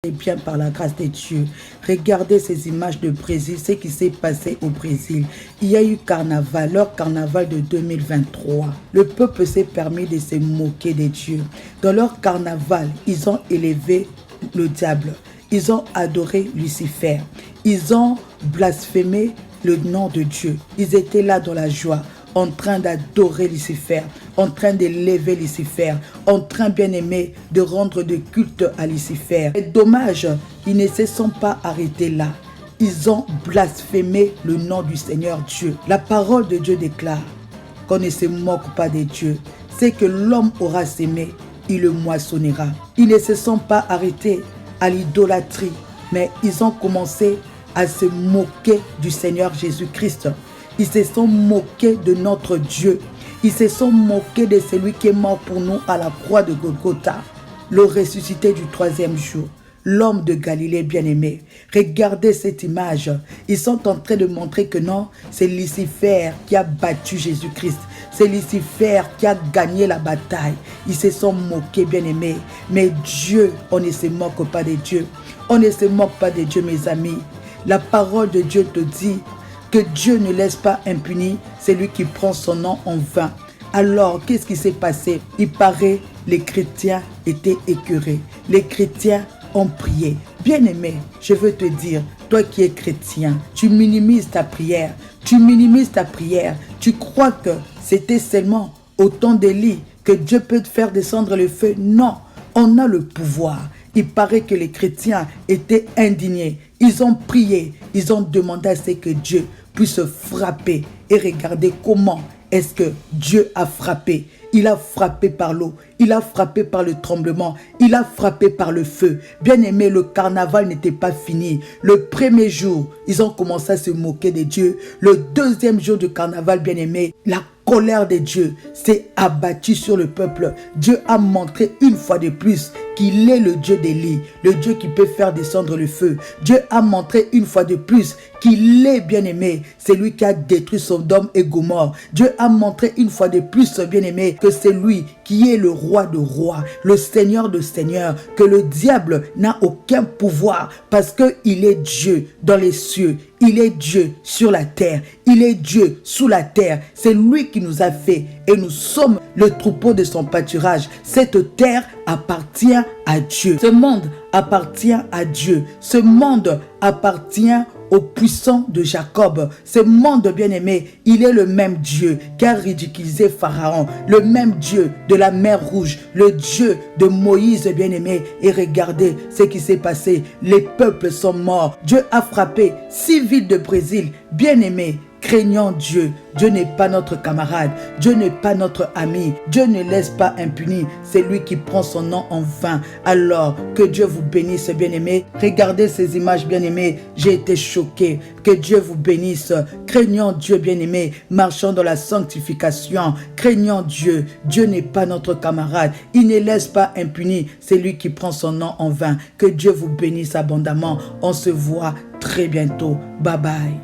Bien par la grâce de Dieu. Regardez ces images de Brésil, ce qui s'est passé au Brésil. Il y a eu carnaval, leur carnaval de 2023. Le peuple s'est permis de se moquer de Dieu. Dans leur carnaval, ils ont élevé le diable. Ils ont adoré Lucifer. Ils ont blasphémé le nom de Dieu. Ils étaient là dans la joie, en train d'adorer Lucifer, en train d'élever Lucifer, en train, bien aimé, de rendre de culte à Lucifer. C'est dommage, ils ne se sont pas arrêtés là. Ils ont blasphémé le nom du Seigneur Dieu. La parole de Dieu déclare qu'on ne se moque pas de Dieu. C'est que l'homme aura sémé, il le moissonnera. Ils ne se sont pas arrêtés à l'idolâtrie, mais ils ont commencé à se moquer du Seigneur Jésus-Christ. Ils se sont moqués de notre Dieu. Ils se sont moqués de celui qui est mort pour nous à la croix de Golgotha, le ressuscité du troisième jour, l'homme de Galilée bien-aimé. Regardez cette image. Ils sont en train de montrer que non, c'est Lucifer qui a battu Jésus-Christ. C'est Lucifer qui a gagné la bataille. Ils se sont moqués, bien-aimés. Mais Dieu, on ne se moque pas de Dieu. On ne se moque pas de Dieu, mes amis. La parole de Dieu te dit que Dieu ne laisse pas impuni celui qui prend son nom en vain. Alors, qu'est-ce qui s'est passé? Il paraît, les chrétiens étaient écœurés. Les chrétiens ont prié. Bien-aimé, je veux te dire, toi qui es chrétien, tu minimises ta prière. Tu minimises ta prière. Tu crois que c'était seulement au temps d'Élie que Dieu peut te faire descendre le feu. Non, on a le pouvoir. Il paraît que les chrétiens étaient indignés. Ils ont prié. Ils ont demandé à ce que Dieu puisse frapper. Et regardez comment est-ce que Dieu a frappé. Il a frappé par l'eau, il a frappé par le tremblement, il a frappé par le feu. Bien aimé, le carnaval n'était pas fini. Le premier jour, ils ont commencé à se moquer de Dieu. Le deuxième jour du carnaval, bien aimé, la colère de Dieu s'est abattue sur le peuple. Dieu a montré une fois de plus qu'il est le Dieu d'Élie, le Dieu qui peut faire descendre le feu. Dieu a montré une fois de plus qu'il est, bien-aimé, c'est lui qui a détruit Sodome et Gomorrhe. Dieu a montré une fois de plus, bien-aimé, que c'est lui qui est le roi de rois, le seigneur de seigneurs, que le diable n'a aucun pouvoir parce qu'il est Dieu dans les cieux. Il est Dieu sur la terre. Il est Dieu sous la terre. C'est lui qui nous a fait et nous sommes le troupeau de son pâturage. Cette terre appartient à Dieu. Ce monde appartient à Dieu. Ce monde appartient au puissant de Jacob. Ce monde bien-aimé, il est le même Dieu qui a ridiculisé Pharaon, le même Dieu de la mer Rouge, le Dieu de Moïse bien-aimé. Et regardez ce qui s'est passé. Les peuples sont morts. Dieu a frappé 6 villes de Brésil. Bien-aimé, craignons Dieu. Dieu n'est pas notre camarade. Dieu n'est pas notre ami. Dieu ne laisse pas impuni. C'est lui qui prend son nom en vain. Alors, que Dieu vous bénisse, bien-aimés. Regardez ces images, bien-aimés. J'ai été choqué. Que Dieu vous bénisse. Craignons Dieu, bien-aimés. Marchons dans la sanctification. Craignons Dieu. Dieu n'est pas notre camarade. Il ne laisse pas impuni. C'est lui qui prend son nom en vain. Que Dieu vous bénisse abondamment. On se voit très bientôt. Bye bye.